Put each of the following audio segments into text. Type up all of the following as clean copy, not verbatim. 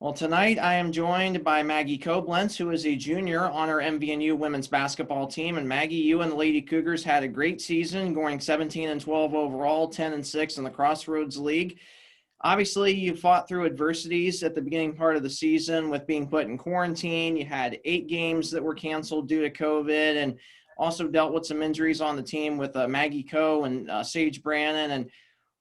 Well, tonight I am joined by Maggie Coblentz, who is a junior on our MVNU women's basketball team. And Maggie, you and the Lady Cougars had a great season, going 17-12 overall, 10-6 in the Crossroads League. Obviously, you fought through adversities at the beginning part of the season with being put in quarantine. You had 8 games that were canceled due to COVID, and also dealt with some injuries on the team with Maggie Co and Sage Brannon. And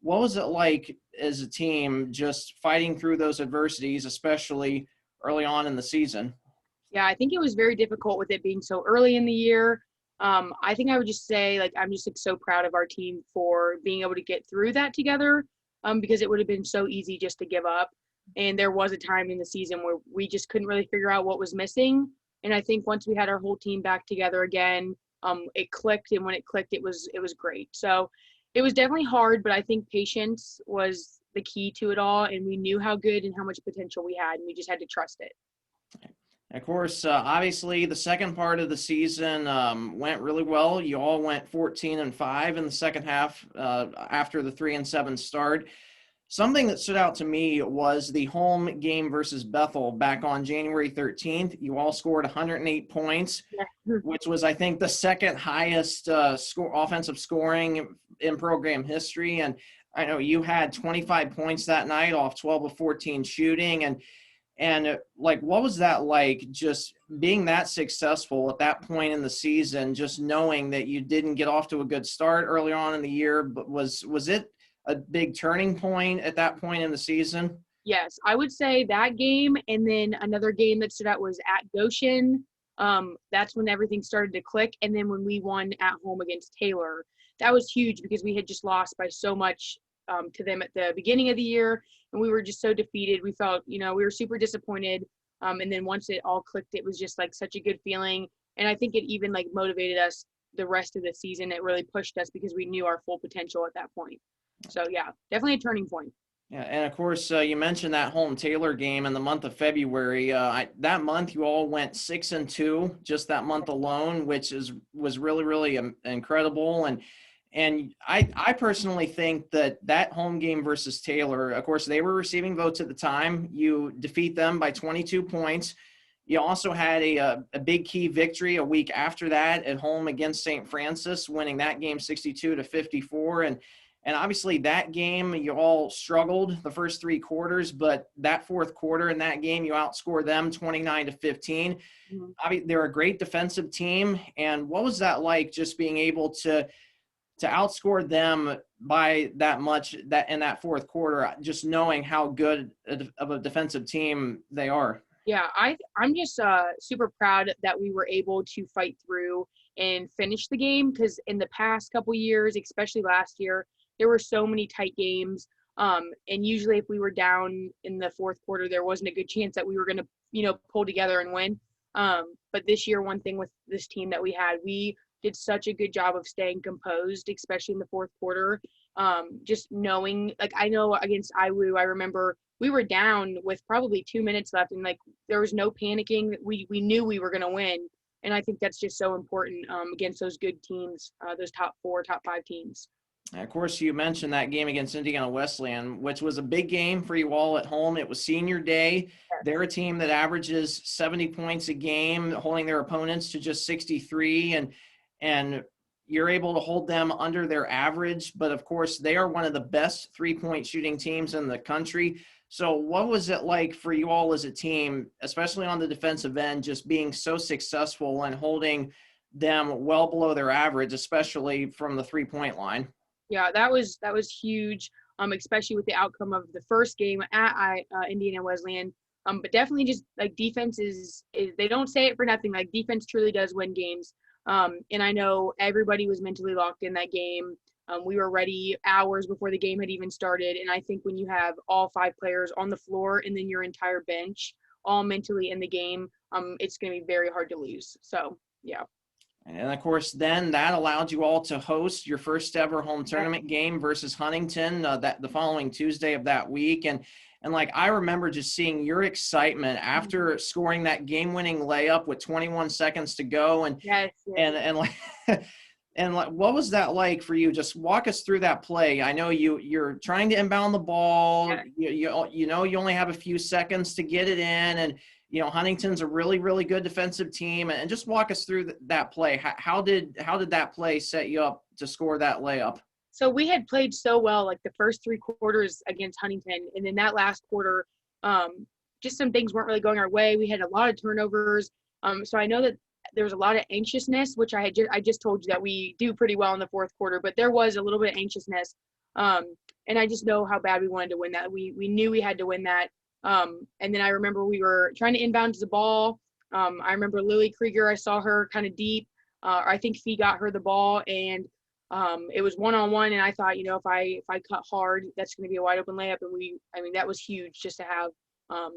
what was it like as a team just fighting through those adversities, especially early on in the season? Yeah, I think it was very difficult with it being so early in the year. I think I would just say, I'm just so proud of our team for being able to get through that together, because it would have been so easy just to give up. And there was a time in the season where we just couldn't really figure out what was missing. And I think once we had our whole team back together again, it clicked. And when it clicked, it was great. So it was definitely hard, but I think patience was the key to it all. And we knew how good and how much potential we had, and we just had to trust it. Of course, obviously, the second part of the season went really well. You all went 14-5 in the second half after the 3-7 start. Something that stood out to me was the home game versus Bethel back on January 13th. You all scored 108 points, which was, I think, the second highest offensive scoring in program history. And I know you had 25 points that night off 12 of 14 shooting. And what was that like, just being that successful at that point in the season, just knowing that you didn't get off to a good start early on in the year, but was it a big turning point at that point in the season? Yes, I would say that game, and then another game that stood out was at Goshen. That's when everything started to click. And then when we won at home against Taylor, that was huge because we had just lost by so much to them at the beginning of the year. And we were just so defeated. We felt, we were super disappointed. And then once it all clicked, it was just such a good feeling. And I think it even motivated us the rest of the season. It really pushed us because we knew our full potential at that point. So yeah, definitely a turning point. Yeah, and of course, you mentioned that home Taylor game in the month of February. That month, you all went 6-2, just that month alone, which was really, really incredible. And I personally think that home game versus Taylor, of course, they were receiving votes at the time. You defeat them by 22 points. You also had a big key victory a week after that at home against St. Francis, winning that game 62-54. And obviously that game, you all struggled the first 3 quarters, but that fourth quarter in that game, you outscored them 29-15. Mm-hmm. I mean, they're a great defensive team. And what was that like, just being able to outscore them by that much that in that fourth quarter, just knowing how good of a defensive team they are? Yeah, I'm just super proud that we were able to fight through and finish the game, because in the past couple years, especially last year, there were so many tight games. And usually if we were down in the fourth quarter, there wasn't a good chance that we were going to, pull together and win. But this year, one thing with this team that we did such a good job of staying composed, especially in the fourth quarter. Just knowing, I know against IWU, I remember we were down with probably 2 minutes left, and there was no panicking. We knew we were going to win. And I think that's just so important against those good teams, those top 4, top 5 teams. Of course, you mentioned that game against Indiana Wesleyan, which was a big game for you all at home. It was senior day. They're a team that averages 70 points a game, holding their opponents to just 63. And you're able to hold them under their average. But, of course, they are one of the best three-point shooting teams in the country. So what was it like for you all as a team, especially on the defensive end, just being so successful and holding them well below their average, especially from the three-point line? Yeah, that was huge, especially with the outcome of the first game at Indiana Wesleyan. But definitely just defense is they don't say it for nothing. Defense truly does win games. And I know everybody was mentally locked in that game. We were ready hours before the game had even started. And I think when you have all 5 players on the floor and then your entire bench all mentally in the game, it's going to be very hard to lose. So, yeah. And, of course, then that allowed you all to host your first ever home tournament game versus Huntington the following Tuesday of that week. And I remember just seeing your excitement after scoring that game-winning layup with 21 seconds to go. And yes. and And like, what was that like for you? Just walk us through that play. I know you're trying to inbound the ball. Yeah. You know you only have a few seconds to get it in, and Huntington's a really really good defensive team. And just walk us through that play. How did that play set you up to score that layup? So we had played so well, like the first three quarters against Huntington, and then that last quarter, just some things weren't really going our way. We had a lot of turnovers. So I know that there was a lot of anxiousness, which I just told you that we do pretty well in the fourth quarter, but there was a little bit of anxiousness. And I just know how bad we wanted to win that. We knew we had to win that. And then I remember we were trying to inbound the ball. I remember Lily Krieger, I saw her kind of deep. I think Fee got her the ball, and it was one-on-one, and I thought, if I cut hard, that's going to be a wide open layup. And that was huge just to have a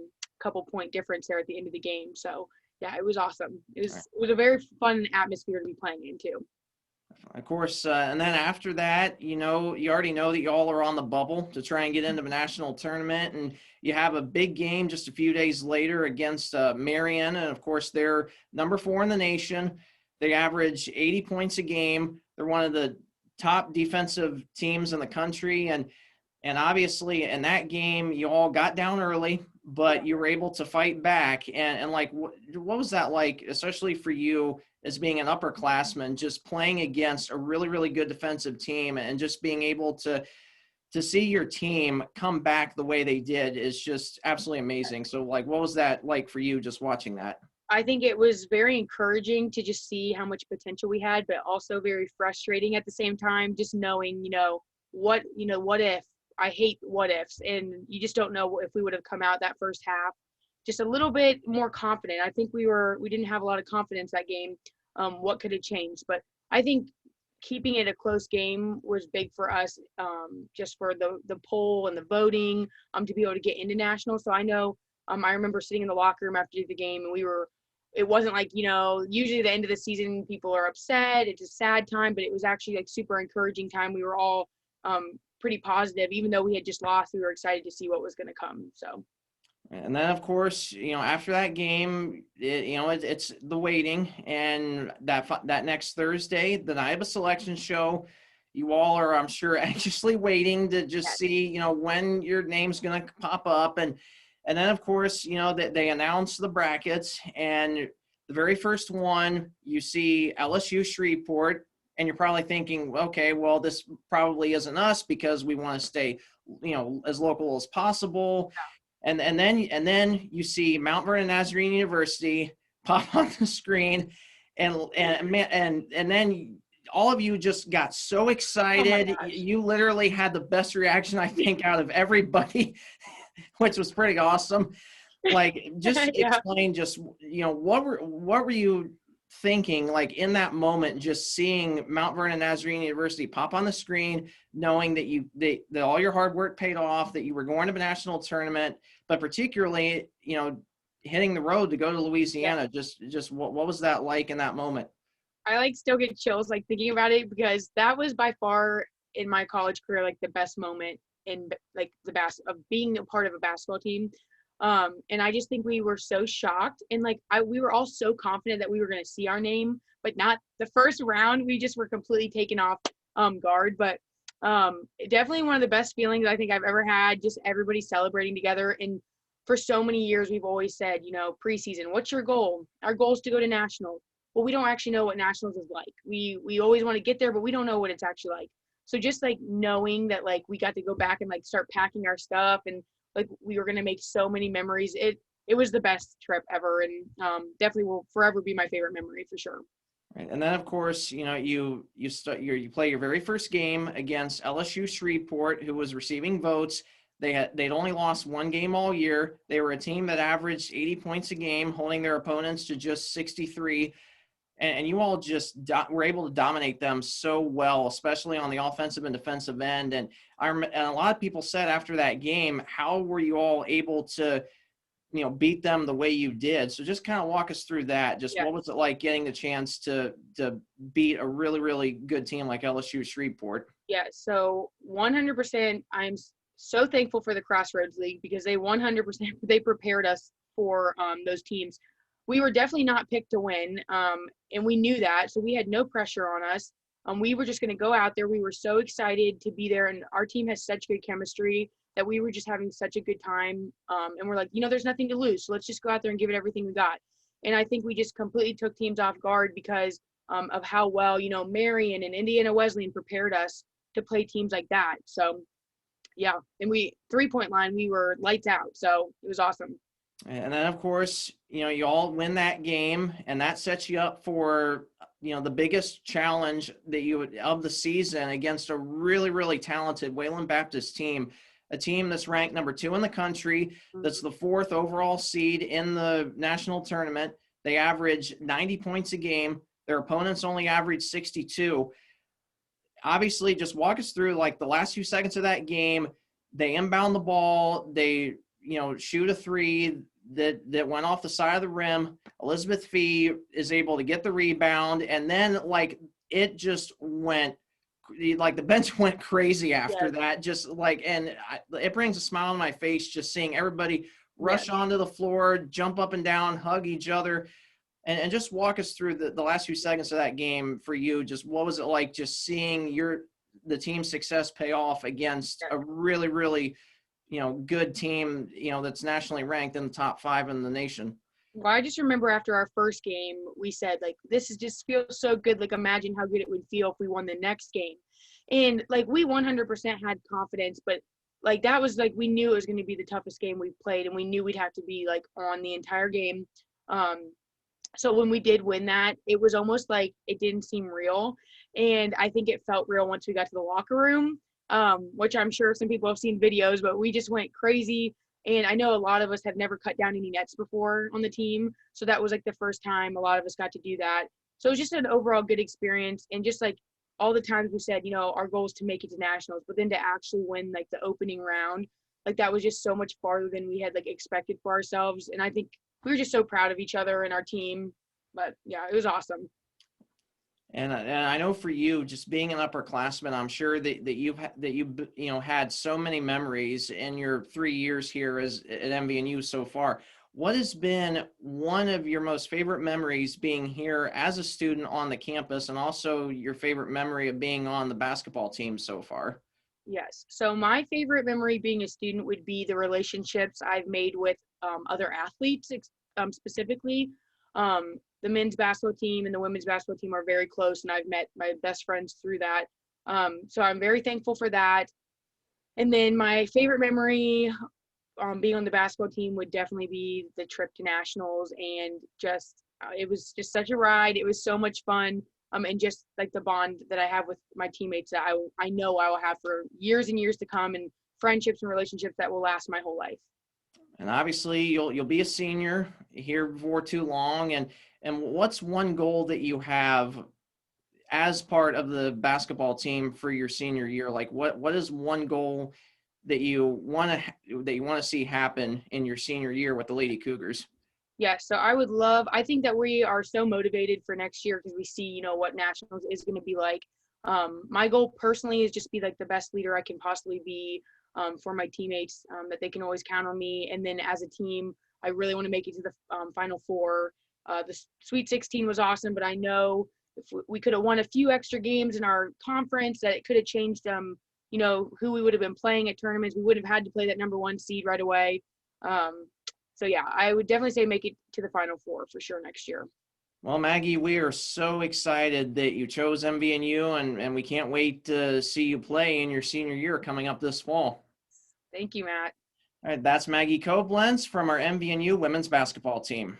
couple point difference there at the end of the game. So yeah, it was awesome. It was a very fun atmosphere to be playing in too. Of course, and then after that, you already know that y'all are on the bubble to try and get into the national tournament, and you have a big game just a few days later against Marion, and of course they're number 4 in the nation. They average 80 points a game. They're one of the top defensive teams in the country, and obviously in that game you all got down early, but you were able to fight back. And like, what was that like, especially for you as being an upperclassman, just playing against a really, really good defensive team and just being able to see your team come back the way they did is just absolutely amazing. So like, what was that like for you just watching that? I think it was very encouraging to just see how much potential we had, but also very frustrating at the same time, just knowing, what if. I hate what ifs, and you just don't know if we would have come out that first half just a little bit more confident. I think we didn't have a lot of confidence that game. What could have changed? But I think keeping it a close game was big for us, just for the poll and the voting, to be able to get into national. So I know, I remember sitting in the locker room after the game, and it wasn't like, usually the end of the season people are upset. It's a sad time, but it was actually like super encouraging time. We were all pretty positive. Even though we had just lost, we were excited to see what was going to come. So. And then, of course, after that game, it's the waiting, and that next Thursday, the night of a selection show, you all are, I'm sure, anxiously waiting to just see, when your name's going to pop up. And then, of course, that they announce the brackets, and the very first one, you see LSU Shreveport, and you're probably thinking, okay, well, this probably isn't us because we want to stay, as local as possible. And then you see Mount Vernon Nazarene University pop on the screen, and then all of you just got so excited. Oh, you literally had the best reaction, I think, out of everybody, which was pretty awesome. Like, just explain just, what were you thinking, like, in that moment, just seeing Mount Vernon Nazarene University pop on the screen, knowing that that all your hard work paid off, that you were going to the national tournament, but particularly, hitting the road to go to Louisiana. Just what was that like in that moment? I still get chills thinking about it, because that was by far in my college career the best moment in of being a part of a basketball team. And I just think we were so shocked, and we were all so confident that we were going to see our name, but not the first round. We just were completely taken off guard. But definitely one of the best feelings I think I've ever had, just everybody celebrating together. And for so many years, we've always said, preseason, what's your goal? Our goal is to go to nationals. Well, we don't actually know what nationals is like. We always want to get there, but we don't know what it's actually like. So just knowing that we got to go back and start packing our stuff, and we were going to make so many memories. It was the best trip ever, and definitely will forever be my favorite memory for sure. Right. And then, of course, you play your very first game against LSU Shreveport, who was receiving votes. They'd only lost one game all year. They were a team that averaged 80 points a game, holding their opponents to just 63. And you all just were able to dominate them so well, especially on the offensive and defensive end. And a lot of people said after that game, how were you all able to, beat them the way you did? So just kind of walk us through that. Just what was it like getting the chance to beat a really, really good team like LSU Shreveport? Yeah, so 100%, I'm so thankful for the Crossroads League, because they 100% they prepared us for those teams. We were definitely not picked to win, and we knew that, so we had no pressure on us. We were just going to go out there. We were so excited to be there, and our team has such good chemistry that we were just having such a good time. And we're like, there's nothing to lose, so let's just go out there and give it everything we got. And I think we just completely took teams off guard because of how well, Marion and Indiana Wesleyan prepared us to play teams like that. So, yeah, and 3-point line, we were lights out. So it was awesome. And then, of course, you all win that game, and that sets you up for, the biggest challenge of the season against a really, really talented Wayland Baptist team, a team that's ranked number 2 in the country, that's the 4th overall seed in the national tournament. They average 90 points a game. Their opponents only average 62. Obviously, just walk us through like the last few seconds of that game. They inbound the ball. They, shoot a 3 that went off the side of the rim. Elizabeth Fee is able to get the rebound, and then it just went the bench went crazy after that. Just it brings a smile on my face just seeing everybody rush onto the floor, jump up and down, hug each other. And just walk us through the last few seconds of that game for you. Just what was it like just seeing the team's success pay off against a really, really, good team, that's nationally ranked in the top 5 in the nation? Well, I just remember after our first game, we said, this just feels so good. Imagine how good it would feel if we won the next game. And, we 100% had confidence, but, that was, we knew it was going to be the toughest game we've played, and we knew we'd have to be, on the entire game. So when we did win that, it was almost like it didn't seem real. And I think it felt real once we got to the locker room, which I'm sure some people have seen videos, but we just went crazy. And I know a lot of us have never cut down any nets before on the team. So that was the first time a lot of us got to do that. So it was just an overall good experience. And just all the times we said, our goal is to make it to nationals, but then to actually win the opening round, that was just so much farther than we had expected for ourselves. And I think we were just so proud of each other and our team. But yeah, it was awesome. And I know for you, just being an upperclassman, I'm sure that you've had so many memories in your 3 years here at MVNU so far. What has been one of your most favorite memories being here as a student on the campus, and also your favorite memory of being on the basketball team so far? Yes. So my favorite memory being a student would be the relationships I've made with other athletes, specifically. The men's basketball team and the women's basketball team are very close, and I've met my best friends through that. So I'm very thankful for that. And then my favorite memory being on the basketball team would definitely be the trip to nationals, and just it was just such a ride. It was so much fun. And just the bond that I have with my teammates that I know I will have for years and years to come, and friendships and relationships that will last my whole life. And obviously you'll be a senior here before too long. And what's one goal that you have as part of the basketball team for your senior year? What is one goal that you want to see happen in your senior year with the Lady Cougars? Yeah, so I think that we are so motivated for next year because we see, what nationals is going to be like. My goal personally is just be the best leader I can possibly be for my teammates, that they can always count on me. And then as a team, I really want to make it to the Final Four. The Sweet 16 was awesome, but I know if we could have won a few extra games in our conference, that it could have changed, who we would have been playing at tournaments. We would have had to play that number 1 seed right away. So yeah, I would definitely say make it to the Final Four for sure next year. Well, Maggie, we are so excited that you chose MVNU, and we can't wait to see you play in your senior year coming up this fall. Thank you, Matt. All right, that's Maggie Coblentz from our MVNU women's basketball team.